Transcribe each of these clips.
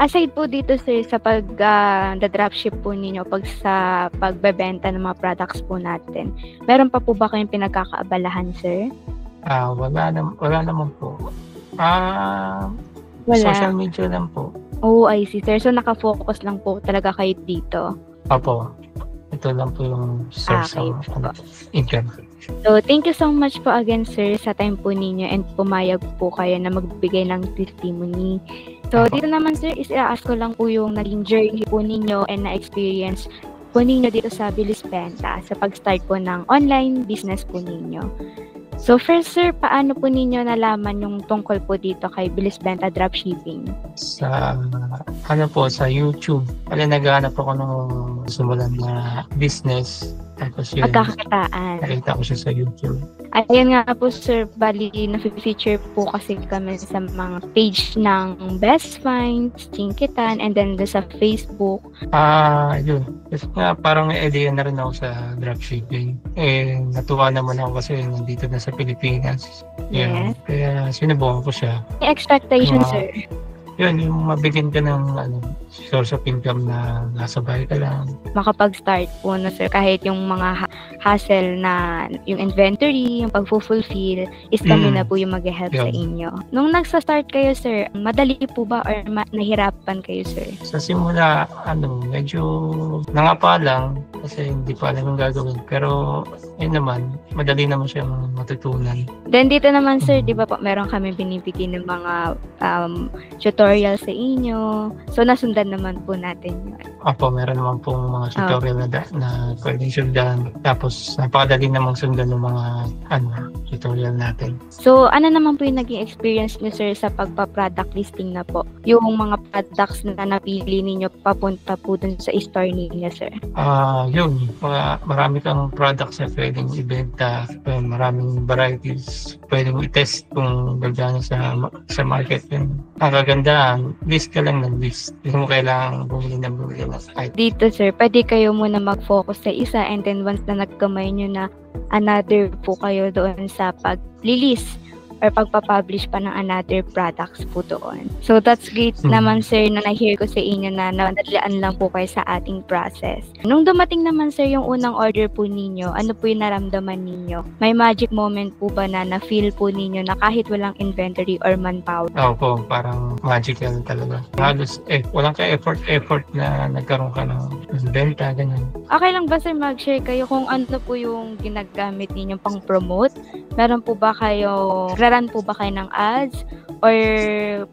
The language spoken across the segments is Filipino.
Aside po dito sir sa dropship po ninyo sa pagbebenta ng mga products po natin, meron pa po ba kayong pinagkakaabalahan sir? Wala naman po. Wala. Social media lang po. Oh, I see sir. So naka-focus lang po talaga kayo dito. Opo. Ito lang po yung source Okay ng income. So, thank you so much po again, sir, sa time po ninyo and pumayag po kayo na magbigay ng testimony. So, dito naman, sir, is-i-ask ko lang po yung naging journey po ninyo and na-experience po ninyo dito sa Bilis Benta sa pag-start po ng online business po ninyo. So, first, sir, paano po ninyo nalaman yung tungkol po dito kay Bilis Benta Dropshipping? Sa YouTube. Naghahanap ako ng simulan na business. Tapos yun, Pagkakakitaan. nakita ko siya sa YouTube. Ayan nga po sir, bali na-feature po kasi kami sa mga page ng Best Finds, Chinkitan, and then sa Facebook. Yun. Kasi nga parang may idea na rin ako sa dropshipping. Natuwa naman ako kasi nandito na sa Pilipinas. Yun. Yes. Kaya sinubukan ko siya. May expectation sir. Yun, yung mabigyan ka ng source of income na nasa bahay ka lang. Makapag-start po na sir, kahit yung mga hassle na yung inventory, yung pag-fulfill, is kami na po yung mag-help sa inyo. Nung nagsa-start kayo sir, madali po ba or nahirapan kayo sir? Sa simula, medyo nangapa lang kasi hindi pa alam yung gagawin. Pero, yun naman, madali naman siyang matutunan. Then dito naman sir, di ba po, meron kami binibigay ng mga tutorial sa inyo. So, nasundan naman po natin yun. Opo, meron naman pong mga tutorial na pwedeng sundan. Tapos, napakadali namang sundan ng mga tutorial natin. So, ano naman po yung naging experience niyo sir sa pagpa-product listing na po? Yung mga products na napili ninyo papunta po dun sa store ninyo sir? Yun. Marami kang products na pwedeng ibenta. Maraming varieties. Pwedeng i-test kung gagana sa market yun. Ang kagandahan, list ka lang ng list. Hindi mo kailangang bumili ng item. Dito sir, pwede kayo muna mag-focus sa isa and then once na nagkamay nyo na another po kayo doon sa pag-release or pagpapublish pa ng another products po doon. So that's great naman sir na na-hear ko sa inyo na nadalian lang po kayo sa ating process. Nung dumating naman sir yung unang order po ninyo, ano po yung naramdaman ninyo? May magic moment po ba na na-feel po ninyo na kahit walang inventory or manpower? Opo, parang magical talaga. Halos walang ka-effort na nagkaroon ka ng benta, ganyan. Okay lang ba sir mag-share kayo kung ano po yung ginagamit ninyo pang promote? Meron po ba kayo naglaran po ba kayo ng ads or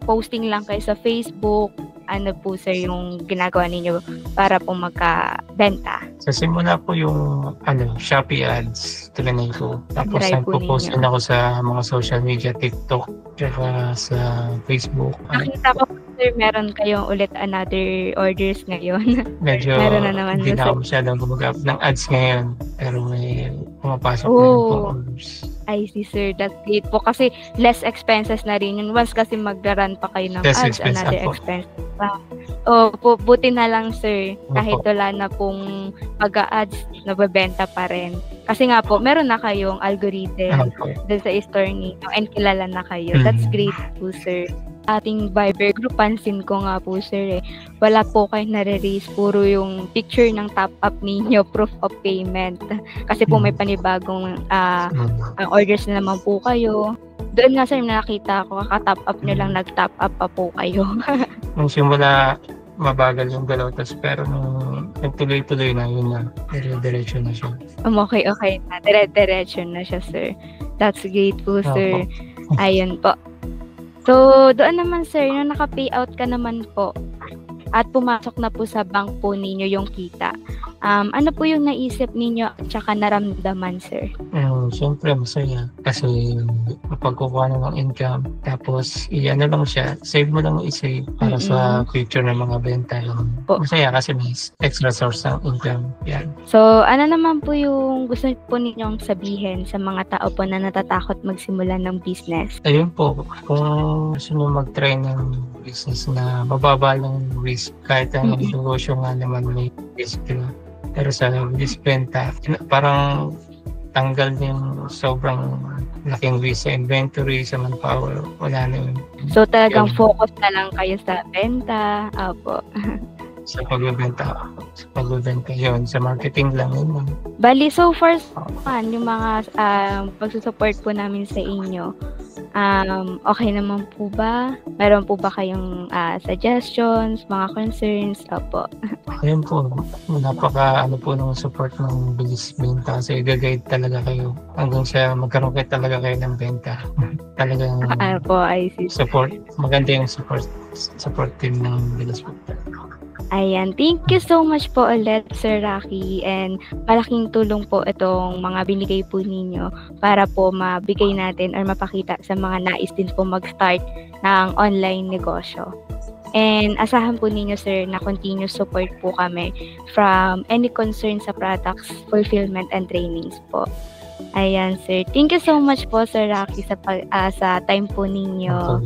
posting lang kayo sa Facebook? Ano po sir yung ginagawa ninyo para po magkabenta? Sa simula po yung Shopee ads tinanay ko. Tapos nagpo-post din ako sa mga social media, TikTok, tsaka sa Facebook. Nakita ko sir, meron kayong ulit another orders ngayon. Medyo meron na naman hindi na ako masyadong gumagap ng ads ngayon. Pero may pumapasok na rin po orders. I see sir, that's great po kasi less expenses na rin yun. Once kasi magdaran pa kayo ng ads, another expense pa. Buti na lang sir, kahit wala na pong pag-ads, nabebenta pa rin. Kasi nga po, meron na kayong algorithm dun sa store ninyo and kilala na kayo. That's great po sir. Ating Viber group, pansin ko nga po sir wala po kayo nare-raise, puro yung picture ng top up ninyo, proof of payment. Kasi po may panibagong orders na naman po kayo. Doon nga sir, nakita ko, kaka-top up nyo lang, nag-top up pa po kayo. Nung simula, mabagal yung galaw, pero nung nagtuloy-tuloy na, yun na, dire-diretso na siya. Okay na, dire-diretso na siya sir. That's great po sir. Ayun po. So, doon naman sir, nung naka-payout ka naman po at pumasok na po sa bank po ninyo yung kita, ano po yung naisip ninyo at saka naramdaman sir? Siyempre masaya kasi mapagkukuha na ng income, tapos iyan lang siya, save mo lang i-save para sa future ng mga benta. Masaya kasi may extra source ng income. Yan. So, ano naman po yung gusto po ninyong sabihin sa mga tao po na natatakot magsimula ng business? Ayun po, kung gusto nyo mag-try ng business na mababa lang risk, kahit ang negosyo nga naman may risk. Pero sa disbenta, parang tanggal yung sobrang laking risk sa inventory, sa manpower, wala na yun. So talagang focus na lang kayo sa benta. Opo. Sa pagbebenta yun, sa marketing lang yun. Bali, so far yung mga pagsusupport po namin sa inyo, okay naman po ba? Meron po ba kayong suggestions, mga concerns? Opo. Ayun po, napaka po ng support ng Bilis Benta kasi i-guide talaga kayo hanggang sa magkaroon kayo talaga kayo ng benta. Talagang po, I see. Support, maganda yung support team ng Bilis Benta. Ayan, thank you so much po ulit, Sir Rocky, and malaking tulong po itong mga binigay po ninyo para po mabigay natin or mapakita sa mga nais din po mag-start ng online negosyo. And asahan po ninyo, sir, na continuous support po kami from any concern sa products, fulfillment, and trainings po. Ayan, sir. Thank you so much po, Sir Rocky, sa time po ninyo.